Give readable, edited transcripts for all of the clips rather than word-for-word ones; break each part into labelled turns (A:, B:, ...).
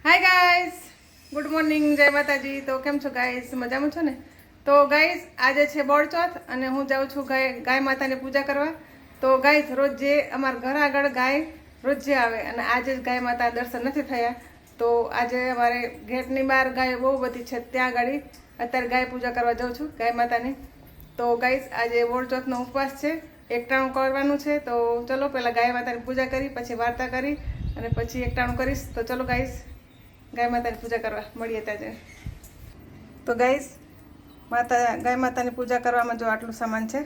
A: Hi guys, good morning, જય માતાજી. તો કેમ છો ગાઈસ? મજામાં છો ને? તો ગાઈસ આજે છે બોળચોથ અને હું જાઉં છું ગાય માતાની પૂજા કરવા. તો ગાઈસ રોજ જે અમારા ઘર આગળ ગાય રોજ જે આવે અને આજે જ ગાય માતા દર્શન નથી થયા. તો આજે અમારે ગેટની બહાર ગાય બહુ બધી છે, ત્યાં આગળ અત્યારે ગાય પૂજા કરવા જાઉં છું ગાય માતાની. તો ગાઈસ આજે બોળચોથનો ઉપવાસ છે, એકટાણું કરવાનું છે. તો ચલો પહેલાં ગાય માતાની પૂજા કરી, પછી વાર્તા કરી અને પછી એકટાણું કરીશ. તો ચલો ગાઈસ ગાય માતાની પૂજા કરવા મળીએ ત્યાં. તો ગાઈસ ગાય માતાની પૂજા કરવામાં જો આટલું સામાન છે: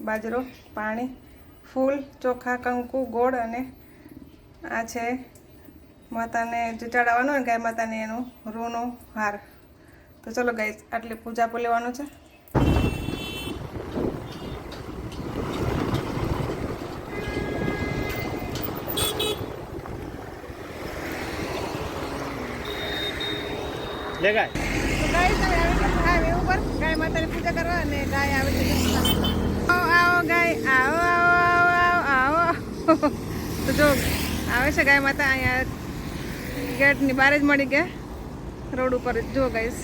A: બાજરો, પાણી, ફૂલ, ચોખા, કંકુ, ગોળ અને આ છે માતાને જે ચડાવવાનો હોય ને ગાય માતાને એનો રૂનો હાર. તો ચલો ગાઈસ આટલી પૂજા આપો લેવાનું છે.
B: લે ગાય
A: તો ગાઈસ હવે આવી ગયા હાઈવે ઉપર ગાય માતાની પૂજા કરવા અને ગાય આવે છે. આવો આવો ગાય, આવો આવો આવો આવો. તો જો આવે છે ગાય માતા, અહીંયા ગેટની બહાર જ મળી ગયા, રોડ ઉપર જ. જો ગાઈસ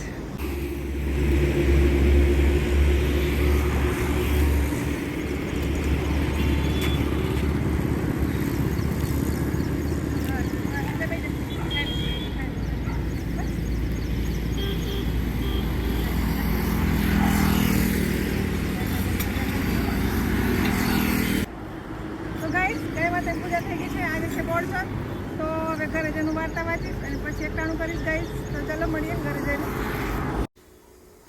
A: પૂજા થઈ ગઈ છે. આજે છે બોળચોથ. તો હવે ઘરે જઈને વાર્તા વાંચીશ અને પછી એકટાણું કરીશ ગાઈસ. તો ચલો મળીએ ઘરે જઈને.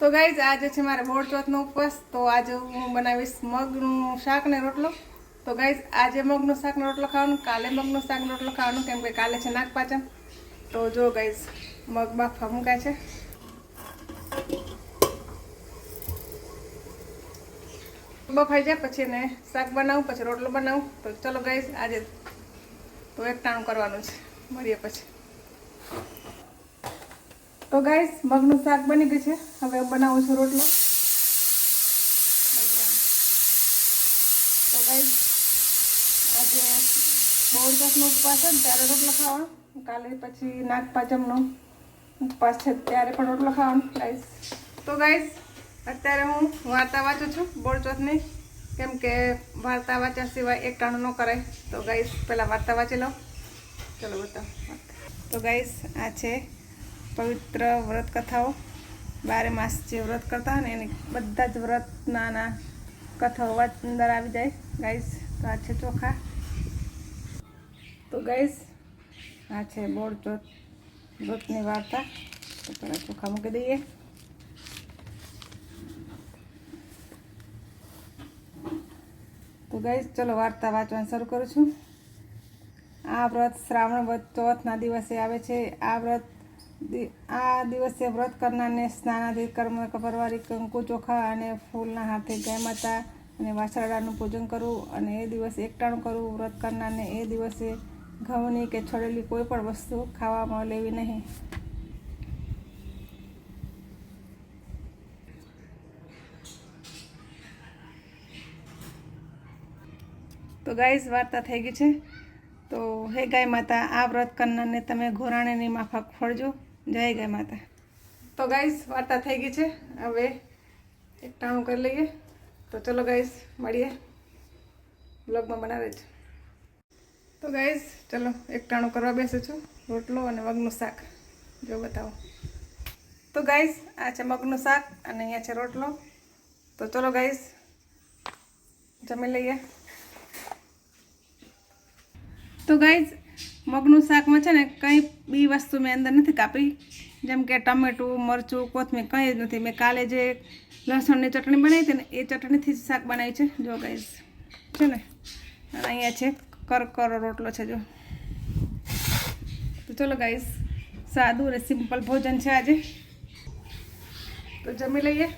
A: તો ગાઈસ આજે છે મારે બોળચોથનો ઉપવાસ. તો આજે હું બનાવીશ મગનું શાક ને રોટલો. તો ગાઈસ આજે મગનું શાક ને રોટલો ખાવાનું, કાલે મગનું શાક ને રોટલો ખાવાનું, કેમ કે કાલે છે નાગપાંચમ. તો જો ગાઈસ મગ બાફવા મૂકાય છે. બફાઈ જાય પછી એને શાક બનાવું, પછી રોટલો બનાવું. તો ચલો ગાઈસ આજે તો એકટાણું કરવાનું છે, મળીએ પછી. તો ગાઈસ મગનું શાક બની ગયું છે, હવે બનાવું છું રોટલો. તો ગાઈસ આજે બોળચોથનો ઉપવાસ છે ને ત્યારે રોટલો ખાવાનો, કાલે પછી નાગપાંચમનો ઉપવાસ છે ત્યારે પણ રોટલો ખાવાનો ગાઈસ. તો ગાઈસ અત્યારે હું વાર્તા વાંચું છું બોળચોથની, કેમ કે વાર્તા વાંચ્યા સિવાય એકટાણું ન કરાય. તો ગાઈસ પહેલાં વાર્તા વાંચી લઉં. ચલો બતાવો. તો ગાઈસ આ છે પવિત્ર વ્રત કથાઓ. 12 માસ જે વ્રત કરતા હોય ને એની બધા જ વ્રતના કથાઓ અંદર આવી જાય ગાઈસ. તો આ છે ચોખા. તો ગાઈસ આ છે બોળચોથ વ્રતની વાર્તા. તો પહેલાં ચોખા મૂકી દઈએ. તો ગાઈસ ચલો વાર્તા વાંચવાનું શરૂ કરું છું. આ વ્રત શ્રાવણ વદ ચોથના દિવસે આવે છે. આ દિવસે વ્રત કરનારને સ્નાનાદિ કર્મ પરવારી કંકુ, ચોખા અને ફૂલના હાથે ગાય માતા અને વાછરડાનું પૂજન કરવું અને એ દિવસે એકટાણું કરવું. વ્રત કરનારને એ દિવસે ઘઉંની કે છોડેલી કોઈ પણ વસ્તુ ખાવામાં લેવી નહીં. તો ગાઈસ વાર્તા થઈ ગઈ છે. તો હે ગાય માતા, આ વ્રત કરનારને તમે ઘોરાણીની માફક ફળજો. જય ગાય માતા. તો ગાઈસ વાર્તા થઈ ગઈ છે, હવે એકટાણું કરી લઈએ. તો ચલો ગાઈસ મળીએ, બ્લોગમાં બનાવે છે. તો ગાઈસ ચલો એકટાણું કરવા બેસું છું. રોટલો અને મગનું શાક જો બતાવો. તો ગાઈસ આ છે મગનું શાક અને અહીંયા છે રોટલો. તો ચલો ગાઈસ જમી લઈએ. તો ગાઈઝ મગનું શાકમાં છે ને કંઈ બી વસ્તુ મેં અંદર નથી કાપી, જેમ કે ટમેટું, મરચું, કોથમીર કંઈ જ નથી. મેં કાલે જે લસણની ચટણી બનાવી હતી ને એ ચટણીથી જ શાક બનાવી છે. જો ગાઈઝ છે ને અહીંયા છે કરકરો રોટલો છે જો. તો ચલો ગાઈઝ સાદું અને સિમ્પલ ભોજન છે આજે. તો જમી લઈએ,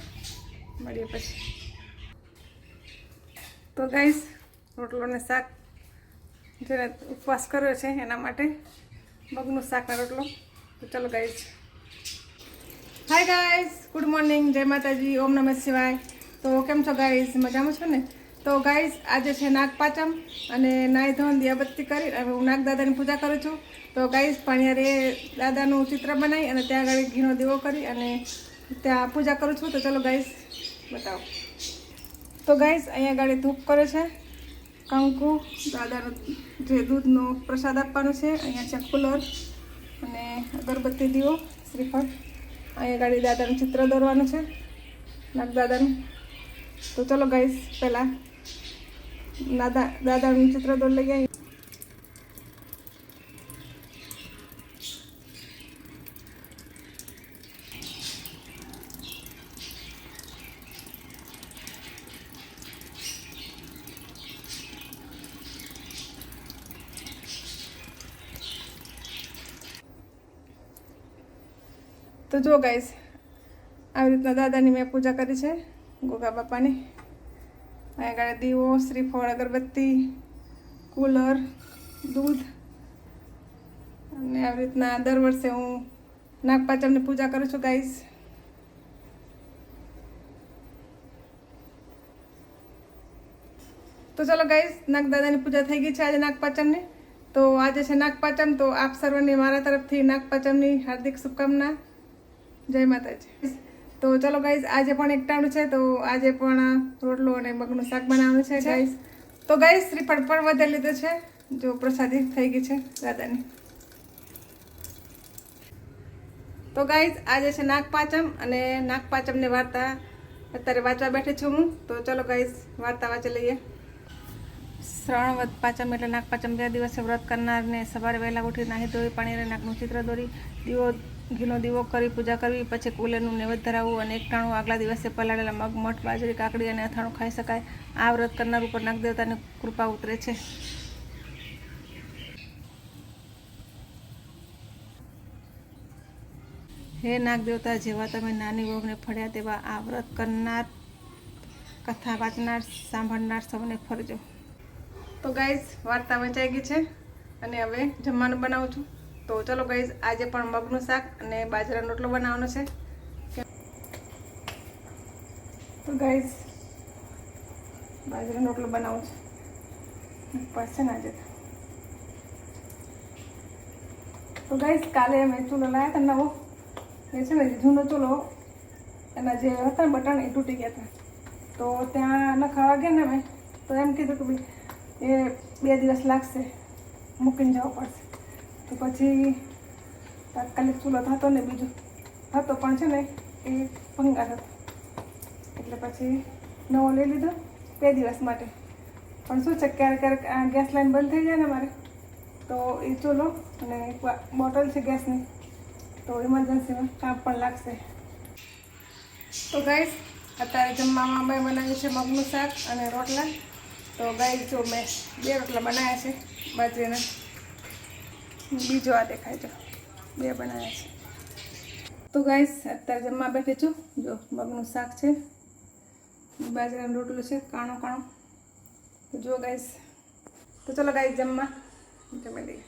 A: મળીએ પછી. તો ગાઈઝ રોટલો ને શાક જેને ઉપવાસ કર્યો છે એના માટે મગનું શાક ને રોટલો. તો ચલો guys. Hi guys, good morning, જય માતાજી, ઓમ નમઃ શિવાય. તો કેમ છો ગાઈઝ? મજામાં છો ને? તો તો ગાઈસ આજે છે નાગપાંચમ અને નાઈ ધોન દિયાબત્તી કરી હવે હું નાગદાદાની પૂજા કરું છું. તો ગાઈસ પાણીયારે દાદાનું ચિત્ર બનાવી અને ત્યાં આગળ ઘીનો દીવો કરી અને ત્યાં પૂજા કરું છું. તો ચલો ગાઈસ બતાવો. તો ગાઈસ અહીંયા આગળ ધૂપ કરે છે, કંકુ, દાદાનો જે દૂધનો પ્રસાદ આપવાનો છે, અહીંયા છે કુલર અને અગરબત્તી દીવો, શ્રીફળ. અહીંયા આગળ દાદાનું ચિત્ર દોરવાનું છે, નાગદાદાનું. તો ચલો ગાઈસ પહેલાં દાદાનું ચિત્ર દોર લઈ આવી. તો જો ગાઈસ આવી રીતના દાદાની મેં પૂજા કરી છે, ગોગા બાપાની. અહીંયા આગળ દીવો, શ્રીફળ, અગરબત્તી, કુલર, દૂધ અને આવી રીતના દર વર્ષે હું નાગપાંચમની પૂજા કરું છું ગાઈસ. તો ચલો ગાઈસ નાગદાદાની પૂજા થઈ ગઈ છે આજે નાગપાંચમની. તો આજે છે નાગપાંચમ, તો આપ સર્વને મારા તરફથી નાગપાંચમની હાર્દિક શુભકામના. જય માતાજી. તો ચલો ગાઈઝ આજે પણ એકટાણું છે, તો આજે પણ રોટલો અને મગનું શાક બનાવવાનું છે ગાઈઝ. તો ગાઈઝ શ્રીફળ પણ વધારી લીધો છે, જો પ્રસાદી થઈ ગઈ છે દાદાની. તો ગાઈઝ આજે છે નાગપાંચમ અને નાગપાંચમની વાર્તા અત્યારે વાંચવા બેઠી છું હું. તો ચલો ગાઈઝ વાર્તા વાંચી લઈએ. શ્રાવણ વદ પાંચમ એટલે નાગપાંચમ 2 દિવસે વ્રત કરનારને સવારે વહેલા ઉઠી નાહી ધોઈ પાણીએ નાગનું ચિત્ર દોરી ઘીનો દીવો કરી પૂજા કરવી, પછી કુલેરનું નૈવેદ્ય ધરાવવું અને એકટાણું આગલા દિવસે પલાળેલા મગ, મઠ, બાજરી, કાકડી અને અથાણું ખાઈ શકાય. આ વ્રત કરનાર ઉપર નાગદેવતાની કૃપા ઉતરે છે. હે નાગદેવતા, જેવા તમે નાની વહુને ફળ્યા તેવા આ વ્રત કરનાર, કથા વાંચનાર, સાંભળનાર સૌને ફરજો. તો ગાઈઝ વાર્તા વંચાઈ ગઈ છે અને હવે જમવાનું બનાવું છું. તો ચલો ગાઈઝ આજે પણ મગનું શાક અને બાજરાનો રોટલો બનાવવાનો છે. તો ગાઈઝ બાજરાનો રોટલો બનાવું છું પડશે ને આજે. તો ગાઈઝ કાલે અમે ચૂલો લાવ્યા હતા નવો, એ છે ને જૂનો ચૂલો, એના જે હતા ને બટન એ તૂટી ગયા હતા. તો ત્યાં નખાવા ગયા ને અમે, તો એમ કીધું કે ભાઈ એ 2 દિવસ લાગશે, મૂકીને જવું પડશે. તો પછી તાત્કાલિક ચૂલો હતો ને બીજો હતો પણ છે ને એ ભંગાર હતો, એટલે પછી નવો લઈ લીધો 2 દિવસ માટે. પણ શું છે ક્યારેક ક્યારેક ગેસ લાઈન બંધ થઈ જાય ને મારે, તો એ ચૂલો અને બોટલ છે ગેસની, તો ઇમરજન્સીમાં કામ પણ લાગશે. તો ગાઈસ અત્યારે જમવામાં મેં બનાવ્યું છે મગનું શાક અને રોટલા. તો ગાઈસ જો મેં 2 રોટલા બનાવ્યા છે બાજરીના, બીજો આ દેખાય છે 2 બનાવ્યા છે. તો ગાઈસ અત્યારે જમવા બેઠી છું. જો મગનું શાક છે, બાજરાનું રોટલું છે કાણો કાણો. તો જો ગાઈસ, તો ચલો ગાઈસ જમવા જમી લઈએ.